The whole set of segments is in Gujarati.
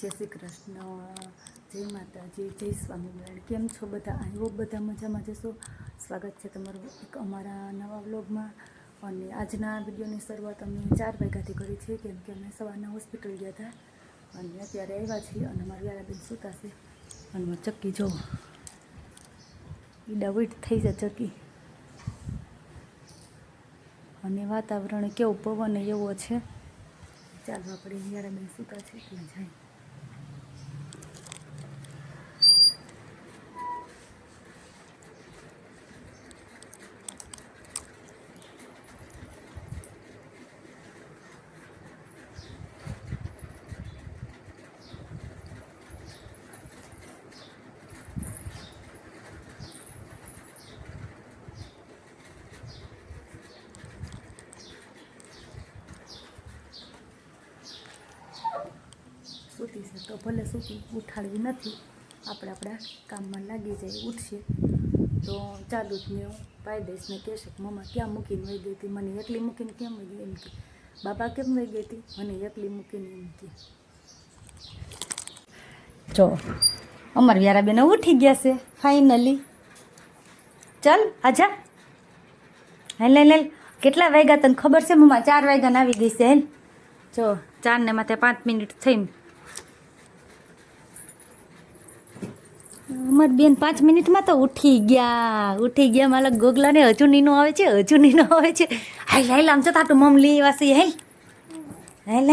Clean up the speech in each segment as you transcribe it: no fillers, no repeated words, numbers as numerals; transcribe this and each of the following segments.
જય શ્રી કૃષ્ણ, જય માતાજી, જય સ્વામિનારાયણ. કેમ છો બધા? આઈ હોપ બધા મજામાં જશો. સ્વાગત છે તમારું એક અમારા નવા વ્લોગમાં. અને આજના વિડીયોની શરૂઆત અમે 4 વાગ્યાથી કરી છે, કેમ કે અમે સવારના હોસ્પિટલ ગયા હતા અને અત્યારે આવ્યા છીએ. અને અમારી યારાબેન સૂતા છે અને ચક્કી જો ઈડા વીટ થઈ જાય ચક્કી. અને વાતાવરણ કેવું પવન એવો છે. ચાલો આપણે યારાબેન સૂતા છે ત્યાં જાય. સૂતી છે તો ભલે સૂતી, ઉઠાડવી નથી. આપણે આપણા કામમાં લાગી જાય. ઉઠશે તો ચાલુ જ ને પાઈ દઈશ ને કહેશે કે મમ્મા ક્યાં મૂકીને વહી ગઈ હતી, મને એકલી મૂકીને કેમ વહી ગઈ? એમ કે બાબા કેમ વહી ગઈ હતી, મને એકલી મૂકીને. એમ કે જો અમારી યારાબેન ઉઠી ગયા છે ફાઇનલી. ચાલ આજા, હાલ. કેટલા વાગ્યા તને ખબર છે મમ્મા? 4 વાગ્યાને આવી ગઈ છે. હેલ જો 4 ને માથે 5 મિનિટ થઈને અમારી બેન 5 મિનિટમાં તો ઉઠી ગયા. મારા ગોગલાને હજુ નીનો આવે છે. હાલ આમ જતા તું મમ લઈ વાસી. હાલ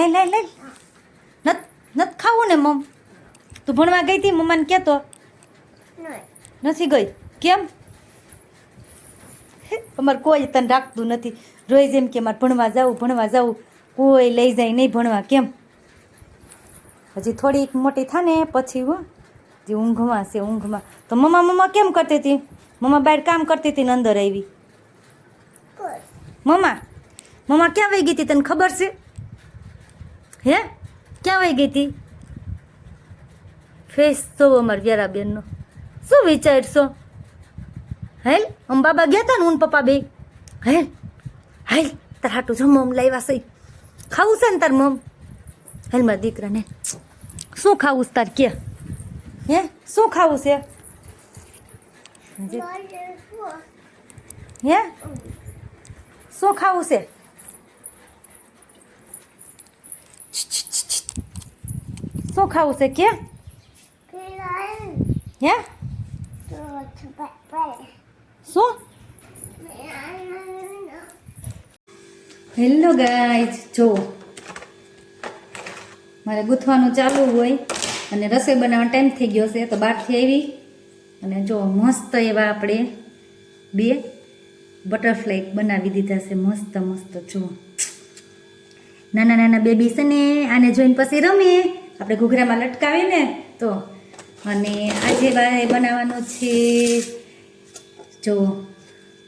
નત ખાવું ને મમ? તું ભણવા ગઈ હતી? મમ્માને કહેતો નથી ગઈ. કેમ? અમારે કોઈ તને રાખતું નથી. રોજ એમ કે મારે ભણવા જાવું. કોઈ લઈ જાય નહીં ભણવા. કેમ? હજી થોડીક મોટી થાય ને પછી જે ઊંઘમાં તો મમ્મા કેમ કરતી હતી? મમ્મા બહાર કામ કરતી હતી ને અંદર આવી. મમ્મા ક્યાં વહી ગઈ હતી તને ખબર છે? હે ક્યાં વહી ગઈ હતી? ફેસ તો અમાર વ્યારાબેનનો શું વિચારશો? હેલ આમ બાબા ગયા હતા ને હું પપ્પા બે. હેલ તાર હાટું જમવા લાવ્યા છે. ખાવું છે ને તાર મમ? હેલ મારા દીકરાને શું ખાવું છે તાર? કે હે શું ખાવું છે? હે શું ખાવું છે? શું ખાવું છે કે? હે શું? હેલો ગાઈઝ, જો મારે ગૂંથવાનું ચાલુ હોય અને રસોઈ બનાવવાનો ટાઈમ થઈ ગયો છે તો બહારથી આવી અને જો મસ્ત એવા આપણે 2 બટરફ્લાય બનાવી દીધા છે. મસ્ત જો નાના બેબી છે ને, આને જોઈને પછી રમે. આપણે ઘૂઘરામાં લટકાવીએ ને તો. અને આજે બનાવવાનું છે જો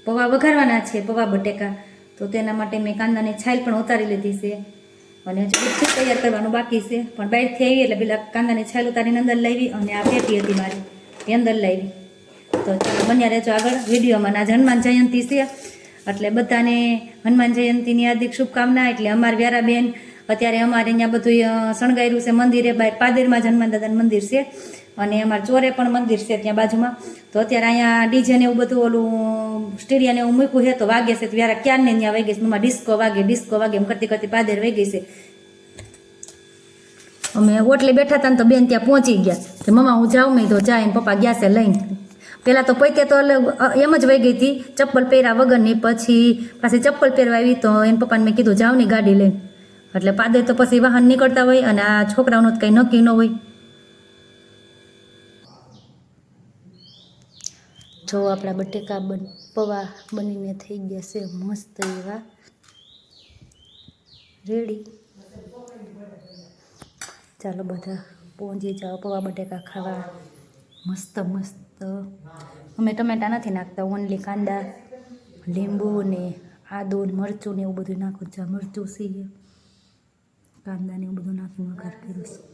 પૌવા વઘારવાના છે, પૌવા બટેકા. તો તેના માટે મેં કાંદાની છાલ પણ ઉતારી લીધી છે અને હજુ બધું તૈયાર કરવાનું બાકી છે. પણ બહારથી આવી એટલે પેલા કાંદાની છાલ ઉતારીને અંદર લાવી અને આ પેટી હતી મારી એ અંદર લાવી. તો ચાલો બન્યા રહેજો આગળ વિડીયોમાં. આજ હનુમાન જયંતિ છે એટલે બધાને હનુમાન જયંતિની હાર્દિક શુભકામના. એટલે અમારી વ્યારાબેન અત્યારે અમારે અહીંયા બધું શણગાર્યું છે મંદિરે. પાદરમાં જ હનુમાન દાદાનું મંદિર છે અને અમારે ચોરે પણ મંદિર છે ત્યાં બાજુમાં. તો અત્યારે અહીંયા ડીજે ને એવું બધું ઓલું સ્ટેડિયમ એવું મૂક્યું છે તો વાગે છે. વ્યારા ક્યારને ત્યાં વાગે છે. મમ્મા ડિસ્કો વાગે એમ કરતી પાદર વહી ગઈ છે. અમે ઓટલે બેઠા હતા ને તો બેન ત્યાં પહોંચી ગયા. તો મમ્મા હું જાઉં મેં તો જાય ને પપ્પા ગયા છે લઈને. પહેલાં તો પોતે તો એમ જ વહી ગઈ હતી ચપ્પલ પહેર્યા વગરની. પછી પાછી ચપ્પલ પહેરવા આવી તો એને પપ્પાને મેં કીધું જાવ ને ગાડી લઈને. એટલે પાદર તો પછી વાહન નીકળતા હોય અને આ છોકરાઓનું કંઈ નક્કી ન હોય. જો આપણા બટેકા પૌવા બનીને થઈ ગયા છે મસ્ત એવા રેડી. ચાલો બધા પહોંચી જાઓ પૌવા બટેકા ખાવા. મસ્ત અમે ટમેટા નથી નાખતા, ઓનલી કાંદા, લીંબુ ને આદુ ને મરચું ને એવું બધું નાખું. મરચું છે, કાંદા ને એવું બધું નાખીને વઘાર કર્યું છે.